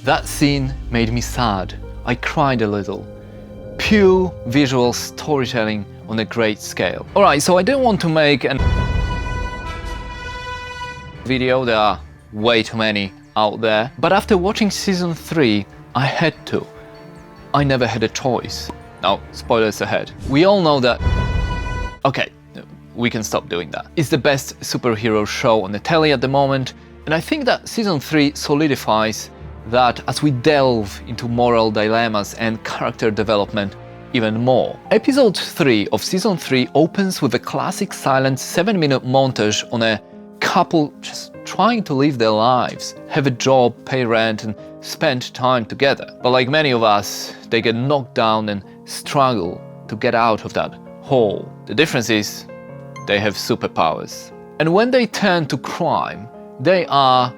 That scene made me sad. I cried a little. Pure visual storytelling on a great scale. Alright, so I didn't want to make a video, there are way too many out there, but after watching season 3, I had to. I never had a choice. Now, spoilers ahead. We all know that... Okay, we can stop doing that. It's the best superhero show on the telly at the moment, and I think that season 3 solidifies that as we delve into moral dilemmas and character development even more. Episode 3 of season 3 opens with a classic silent 7-minute montage on a couple just trying to live their lives, have a job, pay rent, and spend time together. But like many of us, they get knocked down and struggle to get out of that hole. The difference is they have superpowers. And when they turn to crime, they are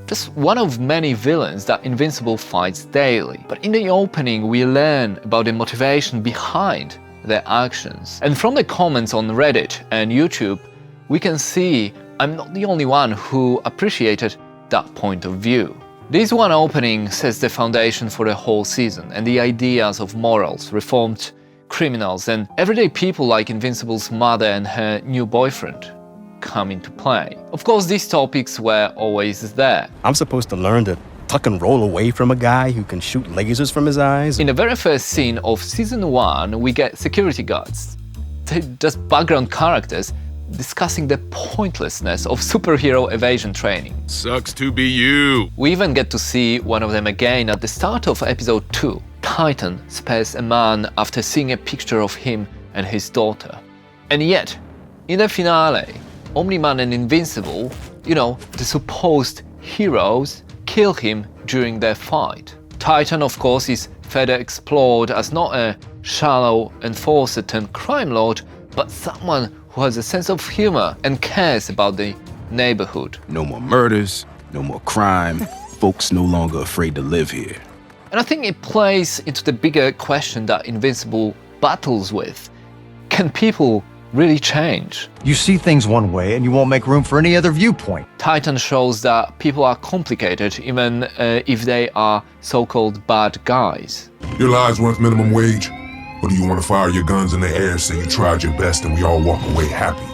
just one of many villains that Invincible fights daily. But in the opening, we learn about the motivation behind their actions. And from the comments on Reddit and YouTube, we can see I'm not the only one who appreciated that point of view. This one opening sets the foundation for the whole season, and the ideas of morals, reformed criminals, and everyday people like Invincible's mother and her new boyfriend come into play. Of course, these topics were always there. I'm supposed to learn to tuck and roll away from a guy who can shoot lasers from his eyes? In the very first scene of season 1, we get security guards. They're just background characters discussing the pointlessness of superhero evasion training. Sucks to be you. We even get to see one of them again at the start of episode 2. Titan spares a man after seeing a picture of him and his daughter. And yet, in the finale, Omni-Man and Invincible, the supposed heroes, kill him during their fight. Titan, of course, is further explored as not a shallow enforcer turned crime lord, but someone who has a sense of humor and cares about the neighborhood. No more murders, no more crime. Folks no longer afraid to live here. And I think it plays into the bigger question that Invincible battles with. Can people really change? You see things one way and you won't make room for any other viewpoint. Titan shows that people are complicated even if they are so-called bad guys. Your lives worth minimum wage? Or do you want to fire your guns in the air, say you tried your best, and we all walk away happy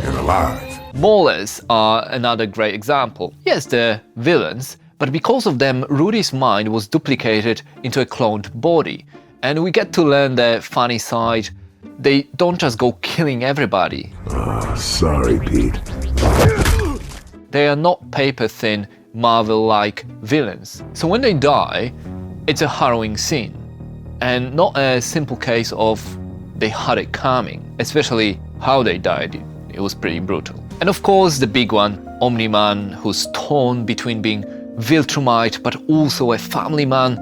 and alive? Maulers are another great example. Yes, they're villains, but because of them, Rudy's mind was duplicated into a cloned body. And we get to learn their funny side. They don't just go killing everybody. Sorry, Pete. They are not paper-thin, Marvel-like villains. So when they die, it's a harrowing scene. And not a simple case of they had it coming, especially how they died. It was pretty brutal. And of course, the big one, Omni-Man, who's torn between being Viltrumite but also a family man,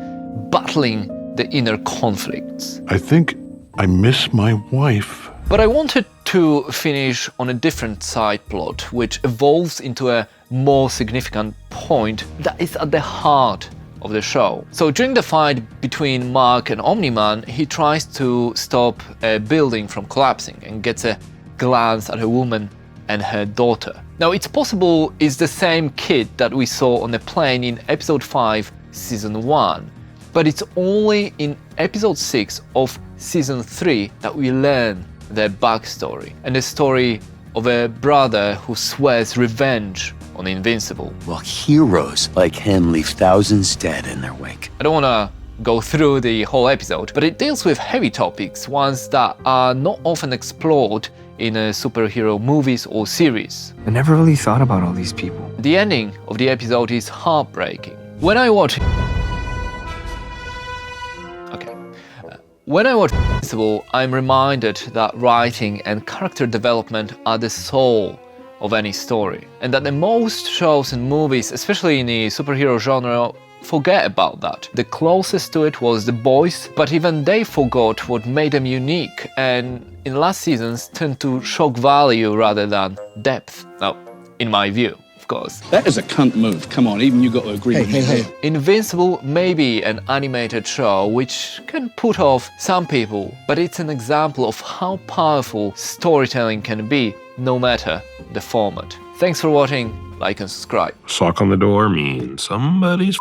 battling the inner conflicts. I think I miss my wife. But I wanted to finish on a different side plot, which evolves into a more significant point that is at the heart of the show. So during the fight between Mark and Omni-Man, he tries to stop a building from collapsing and gets a glance at a woman and her daughter. Now it's possible it's the same kid that we saw on the plane in episode 5, season 1, but it's only in episode 6 of season 3 that we learn their backstory and the story of a brother who swears revenge on Invincible. Well, heroes like him leave thousands dead in their wake. I don't want to go through the whole episode, but it deals with heavy topics, ones that are not often explored in superhero movies or series. I never really thought about all these people. The ending of the episode is heartbreaking. When I watch Invincible, I'm reminded that writing and character development are the soul of any story, and that the most shows and movies, especially in the superhero genre, forget about that. The closest to it was The Boys, but even they forgot what made them unique, and in last seasons tend to shock value rather than depth. Now, in my view, of course. That is a cunt move. Come on, even you got to agree with me. Invincible may be an animated show which can put off some people, but it's an example of how powerful storytelling can be, no matter the format. Thanks for watching, like and subscribe. Sock on the door means somebody's